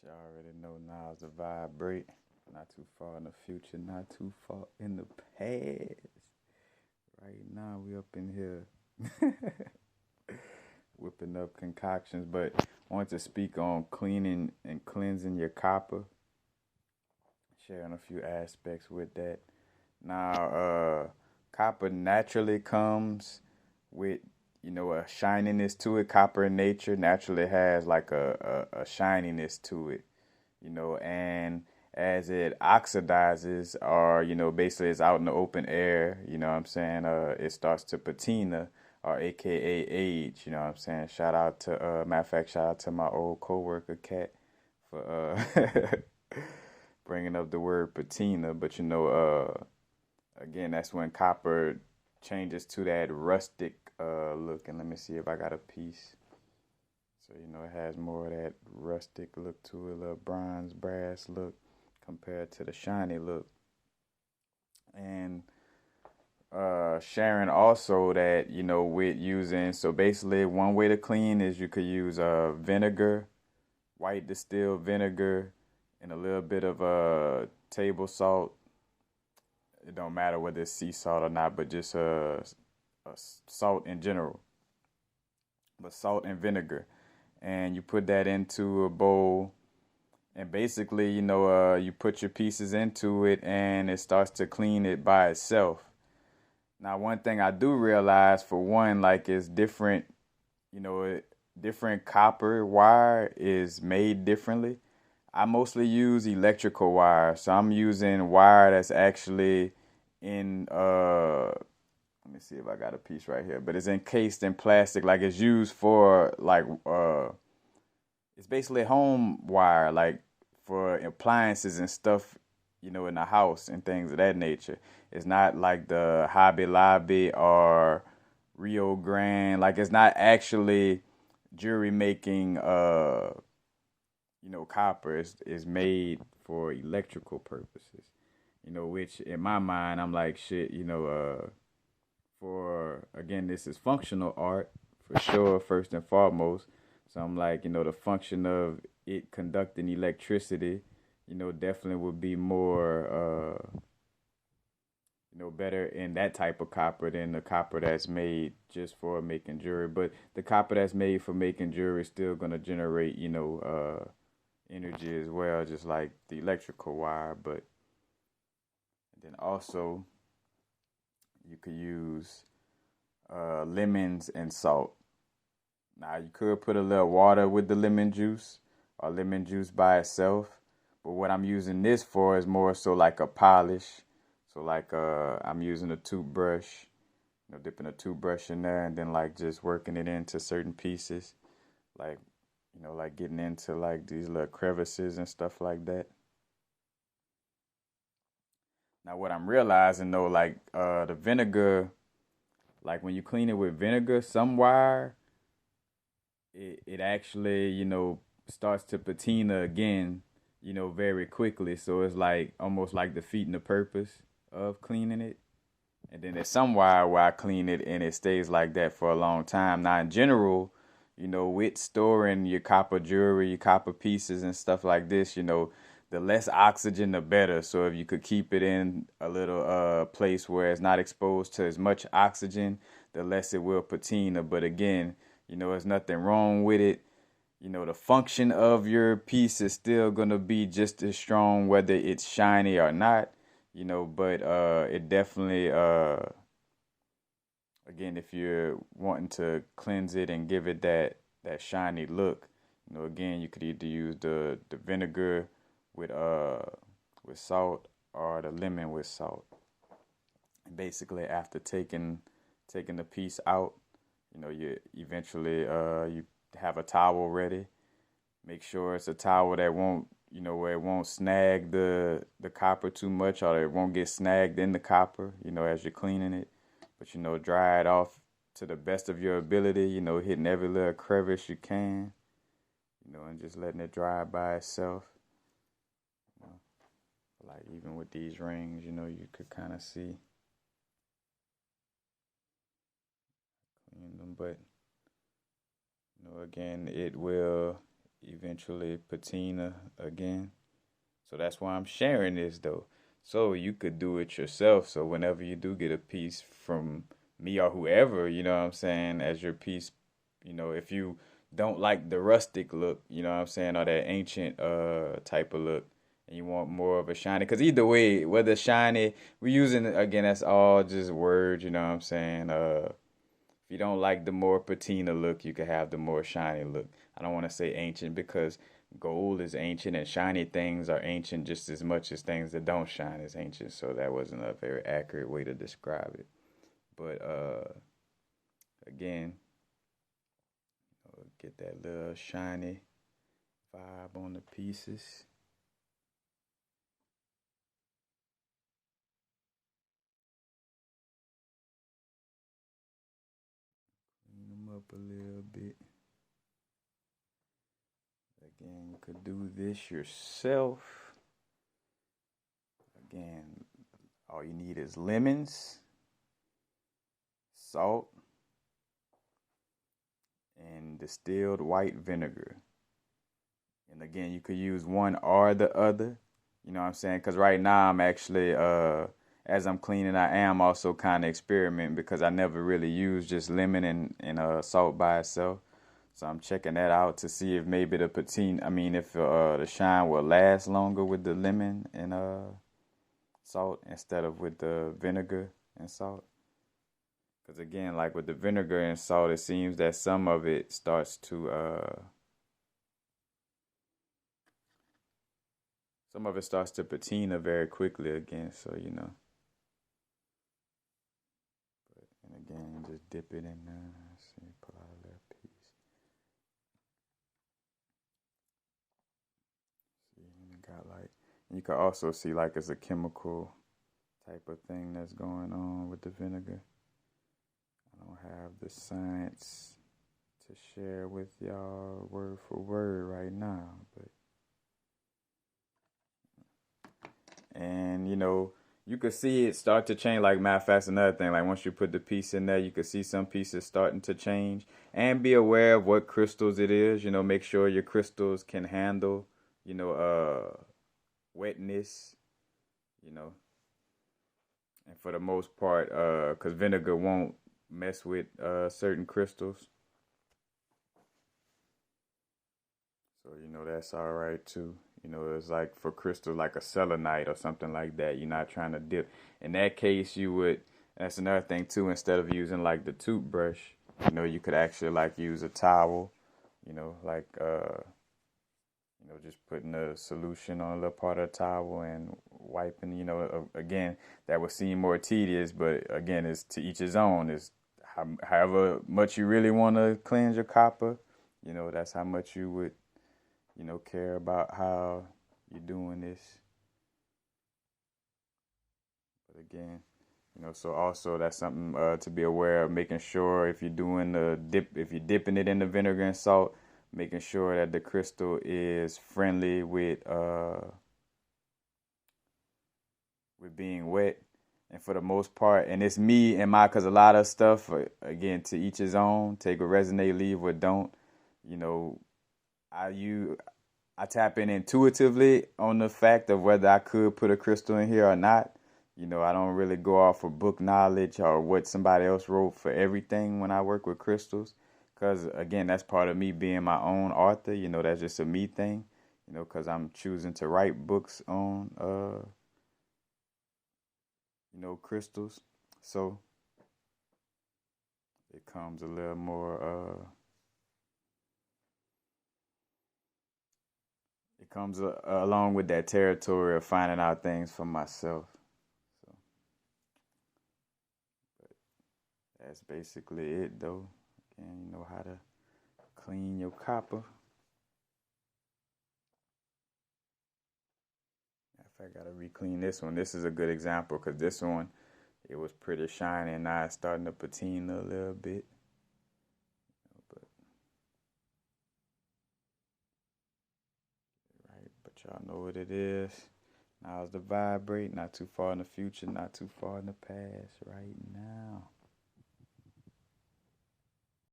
You already know now's the vibrate. Not too far in the future, not too far in the past. Right now, we up in here whipping up concoctions, but I want to speak on cleaning and cleansing your copper, sharing a few aspects with that. Now, copper naturally comes with a shininess to it. Copper in nature naturally has like a shininess to it, and as it oxidizes or basically it's out in the open air, what I'm saying, it starts to patina, or aka age, what I'm saying. Shout out to matter of fact, shout out to my old coworker Cat for bringing up the word patina. But again, that's when copper changes to that rustic look. And let me see if I got a piece. So, it has more of that rustic look to it, a little bronze, brass look compared to the shiny look. And sharing also that, with using, so basically one way to clean is you could use vinegar, white distilled vinegar, and a little bit of table salt. It don't matter whether it's sea salt or not, but just salt in general. But salt and vinegar. And you put that into a bowl, and basically, you put your pieces into it, and it starts to clean it by itself. Now, one thing I do realize, for one, like, it's different, different copper wire is made differently. I mostly use electrical wire, so I'm using wire that's actually in let me see if I got a piece right here, but it's encased in plastic, like it's used for like it's basically home wire, like for appliances and stuff, in the house and things of that nature. It's not like the Hobby Lobby or Rio Grande, like it's not actually jewelry making copper. Is made for electrical purposes, which in my mind I'm like, shit, for, again, this is functional art for sure, first and foremost. So I'm like, the function of it conducting electricity, definitely would be more better in that type of copper than the copper that's made just for making jewelry. But the copper that's made for making jewelry is still gonna generate, energy as well, just like the electrical wire. But then also you could use lemons and salt. Now, you could put a little water with the lemon juice, or lemon juice by itself. But what I'm using this for is more so like a polish. So like I'm using a toothbrush, dipping a toothbrush in there, and then like just working it into certain pieces, like like getting into like these little crevices and stuff like that. Now, what I'm realizing though, like the vinegar, like when you clean it with vinegar, some wire, it actually, starts to patina again, very quickly. So it's like almost like defeating the purpose of cleaning it. And then there's some wire where I clean it and it stays like that for a long time. Now, in general, with storing your copper jewelry, your copper pieces and stuff like this, the less oxygen, the better. So if you could keep it in a little place where it's not exposed to as much oxygen, the less it will patina. But again, there's nothing wrong with it. The function of your piece is still gonna be just as strong whether it's shiny or not. But it definitely again, if you're wanting to cleanse it and give it that shiny look, again, you could either use the vinegar with salt, or the lemon with salt. And basically, after taking the piece out, you eventually you have a towel ready. Make sure it's a towel that won't, where it won't snag the copper too much, or it won't get snagged in the copper, as you're cleaning it. But, dry it off to the best of your ability, hitting every little crevice you can, and just letting it dry by itself. You know, like even with these rings, you could kind of see clean them, but again, it will eventually patina again. So that's why I'm sharing this though. So you could do it yourself. So whenever you do get a piece from me or whoever, you know what I'm saying, as your piece, if you don't like the rustic look, you know what I'm saying, or that ancient type of look, and you want more of a shiny, because either way, whether shiny, we're using again, that's all just words, you know what I'm saying. If you don't like the more patina look, you can have the more shiny look. I don't want to say ancient because gold is ancient and shiny things are ancient just as much as things that don't shine is ancient. So that wasn't a very accurate way to describe it. But again, get that little shiny vibe on the pieces. Clean them up a little bit. Again, you could do this yourself. Again, all you need is lemons, salt, and distilled white vinegar. And again, you could use one or the other. You know what I'm saying? Because right now I'm actually, as I'm cleaning, I am also kind of experimenting because I never really used just lemon and salt by itself. So I'm checking that out to see if maybe the patina, I mean, if the shine will last longer with the lemon and salt instead of with the vinegar and salt. Because again, like with the vinegar and salt, it seems that some of it starts to patina very quickly again. So and again, just dip it in there. See, pull out a little piece. See, and you got like, and you can also see like it's a chemical type of thing that's going on with the vinegar. I don't have the science to share with y'all word for word right now, but and you could see it start to change. Like matter of fact, another thing, like once you put the piece in there, you could see some pieces starting to change. And be aware of what crystals it is. Make sure your crystals can handle, wetness. You know, and for the most part, because vinegar won't mess with certain crystals, so that's all right too. It's like for crystal like a selenite or something like that. You're not trying to dip. In that case, you would. That's another thing too. Instead of using like the toothbrush, you could actually like use a towel. Like just putting a solution on a little part of the towel and wiping. Again, that would seem more tedious, but again, it's to each his own. It's however much you really want to cleanse your copper. That's how much you would care about how you're doing this. But again, so also that's something to be aware of, making sure if you're doing if you're dipping it in the vinegar and salt, making sure that the crystal is friendly with being wet. And for the most part, and it's me and because a lot of stuff, again, to each his own, take what resonate, leave what don't. You know, I tap in intuitively on the fact of whether I could put a crystal in here or not. I don't really go off of book knowledge or what somebody else wrote for everything when I work with crystals. Because, again, that's part of me being my own author. That's just a me thing. Because I'm choosing to write books on, crystals. So it comes a little more, it comes along with that territory of finding out things for myself. So that's basically it, though. Again, you know how to clean your copper. If I gotta re-clean this one, this is a good example because this one, it was pretty shiny and now it's starting to patina a little bit. But right, but y'all know what it is. Now's the vibrate, not too far in the future, not too far in the past, right now.